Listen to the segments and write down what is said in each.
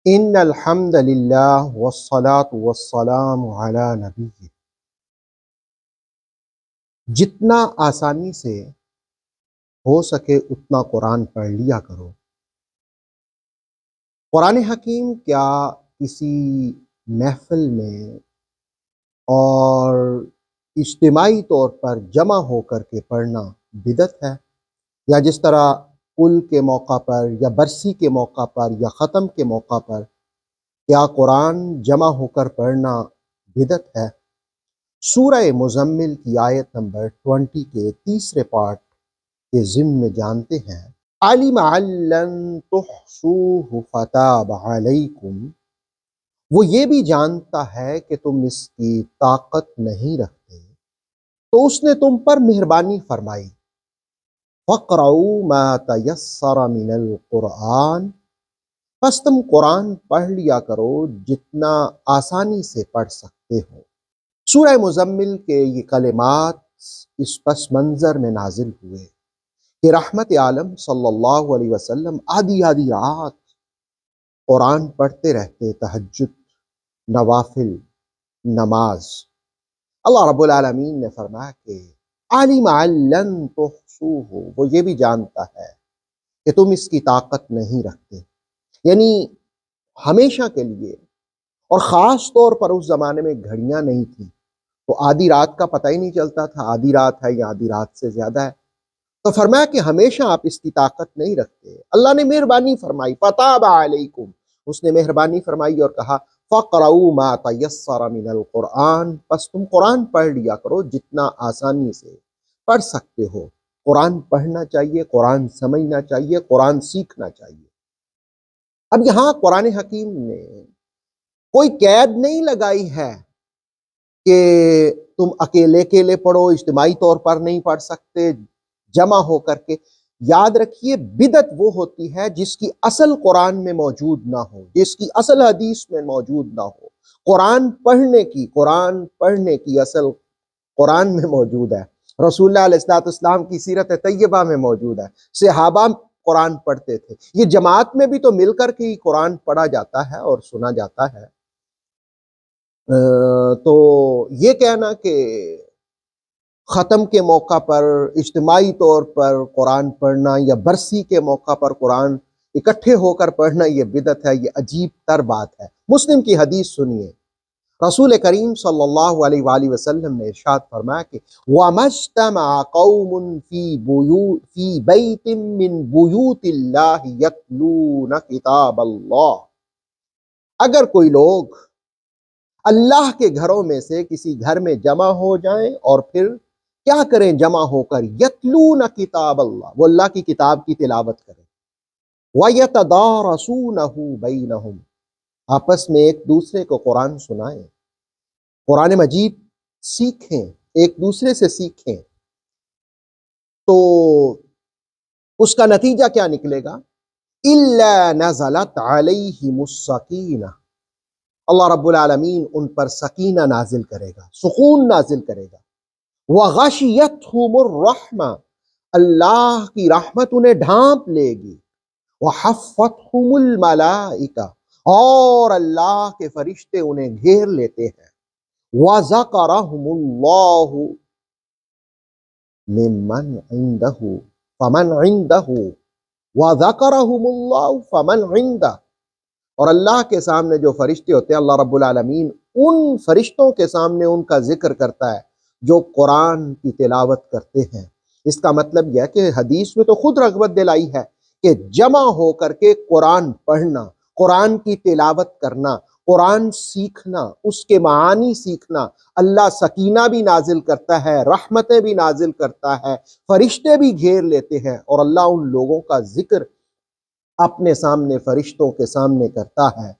ان الحمد للہ والصلاة والسلام علی نبی، جتنا آسانی سے ہو سکے اتنا قرآن پڑھ لیا کرو۔ قرآن حکیم کیا کسی محفل میں اور اجتماعی طور پر جمع ہو کر کے پڑھنا بدعت ہے، یا جس طرح کل کے موقع پر یا برسی کے موقع پر یا ختم کے موقع پر کیا قرآن جمع ہو کر پڑھنا بدعت ہے؟ سورہ مزمل کی آیت نمبر 20 کے تیسرے پارٹ کے ضمن میں جانتے ہیں، عَلِمَ أَن لَّن تُحْصُوهُ فَتَابَ عَلَيْكُمْ، وہ یہ بھی جانتا ہے کہ تم اس کی طاقت نہیں رکھتے تو اس نے تم پر مہربانی فرمائی۔ فَاقْرَؤُوا مَا تَيَسَّرَ مِنَ الْقُرْآنِ، پس تم قرآن پڑھ لیا کرو جتنا آسانی سے پڑھ سکتے ہو۔ سورہ مزمل کے یہ کلمات اس پس منظر میں نازل ہوئے کہ رحمت عالم صلی اللہ علیہ وسلم آدھی آدھی رات قرآن پڑھتے رہتے، تہجد، نوافل، نماز۔ اللہ رب العالمین نے فرمایا کہ عَلِمَ أَن لَّن تُحْصُوهُ، وہ یہ بھی جانتا ہے کہ تم اس کی طاقت نہیں رکھتے، یعنی ہمیشہ کے لیے، اور خاص طور پر اس زمانے میں گھڑیاں نہیں تھیں تو آدھی رات کا پتہ ہی نہیں چلتا تھا آدھی رات ہے یا آدھی رات سے زیادہ ہے، تو فرمایا کہ ہمیشہ آپ اس کی طاقت نہیں رکھتے۔ اللہ نے مہربانی فرمائی، فَتَابَ عَلَيْكُمْ، اس نے مہربانی فرمائی اور کہا فَاقْرَؤُوا مَا تَيَسَّرَ مِنَ الْقُرْآنِ، پس تم قرآن پڑھ لیا کرو جتنا آسانی سے پڑھ سکتے ہو۔ قرآن پڑھنا چاہیے، قرآن سمجھنا چاہیے، قرآن سیکھنا چاہیے۔ اب یہاں قرآن حکیم نے کوئی قید نہیں لگائی ہے کہ تم اکیلے اکیلے پڑھو، اجتماعی طور پر نہیں پڑھ سکتے، جمع ہو کر کے۔ یاد رکھیے بدعت وہ ہوتی ہے جس کی اصل قرآن میں موجود نہ ہو، جس کی اصل حدیث میں موجود نہ ہو۔ قرآن پڑھنے کی اصل قرآن میں موجود ہے، رسول اللہ علیہ الصلوۃ والسلام کی سیرت طیبہ میں موجود ہے، صحابہ قرآن پڑھتے تھے۔ یہ جماعت میں بھی تو مل کر کے ہی قرآن پڑھا جاتا ہے اور سنا جاتا ہے۔ تو یہ کہنا کہ ختم کے موقع پر اجتماعی طور پر قرآن پڑھنا یا برسی کے موقع پر قرآن اکٹھے ہو کر پڑھنا یہ بدعت ہے، یہ عجیب تر بات ہے۔ مسلم کی حدیث سنیے، رسول کریم صلی اللہ علیہ وآلہ وسلم نے ارشاد فرمایا کہ وَمَا اجْتَمَعَ قَوْمٌ فِي بَيْتٍ مِّن بُيُوتِ اللَّهِ يَتْلُونَ كِتَابَ اللَّهِ، اگر کوئی لوگ اللہ کے گھروں میں سے کسی گھر میں جمع ہو جائیں اور پھر کیا کریں جمع ہو کر، یتلون کتاب اللہ، وہ اللہ کی کتاب کی تلاوت کریں، وَيَتَدَارَسُونَهُ بَيْنَهُمْ، آپس میں ایک دوسرے کو قرآن سنائیں، قرآن مجید سیکھیں، ایک دوسرے سے سیکھیں، تو اس کا نتیجہ کیا نکلے گا؟ إِلَّا نَزَلَتْ عَلَيْهِمُ السَّكِينَةُ، اللہ رب العالمین ان پر سکینہ نازل کرے گا، سکون نازل کرے گا۔ وَغَشِيَتْهُمُ الرَّحْمَةُ، اللہ کی رحمت انہیں ڈھانپ لے گی۔ وَحَفَّتْهُمُ الْمَلَائِكَةُ، اور اللہ کے فرشتے انہیں گھیر لیتے ہیں۔ وَذَكَرَهُمُ اللَّهُ مِمَّنْ عِندَهُ فَمَنْ عِندَهُ، وَذَكَرَهُمُ اللَّهُ فَمَنْ عِندَهُ، اور اللہ کے سامنے جو فرشتے ہوتے ہیں، اللہ رب العالمین ان فرشتوں کے سامنے ان کا ذکر کرتا ہے جو قرآن کی تلاوت کرتے ہیں۔ اس کا مطلب یہ ہے کہ حدیث میں تو خود رغبت دلائی ہے کہ جمع ہو کر کے قرآن پڑھنا، قرآن کی تلاوت کرنا، قرآن سیکھنا، اس کے معانی سیکھنا۔ اللہ سکینہ بھی نازل کرتا ہے، رحمتیں بھی نازل کرتا ہے، فرشتے بھی گھیر لیتے ہیں، اور اللہ ان لوگوں کا ذکر اپنے سامنے فرشتوں کے سامنے کرتا ہے۔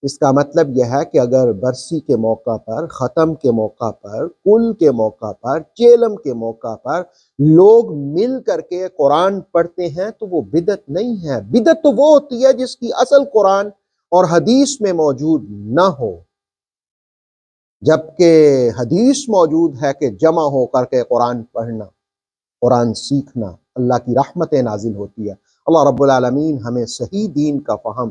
اس کا مطلب یہ ہے کہ اگر برسی کے موقع پر، ختم کے موقع پر، کل کے موقع پر، چیلم کے موقع پر لوگ مل کر کے قرآن پڑھتے ہیں تو وہ بدعت نہیں ہے۔ بدعت تو وہ ہوتی ہے جس کی اصل قرآن اور حدیث میں موجود نہ ہو، جبکہ حدیث موجود ہے کہ جمع ہو کر کے قرآن پڑھنا، قرآن سیکھنا، اللہ کی رحمتیں نازل ہوتی ہے۔ اللہ رب العالمین ہمیں صحیح دین کا فہم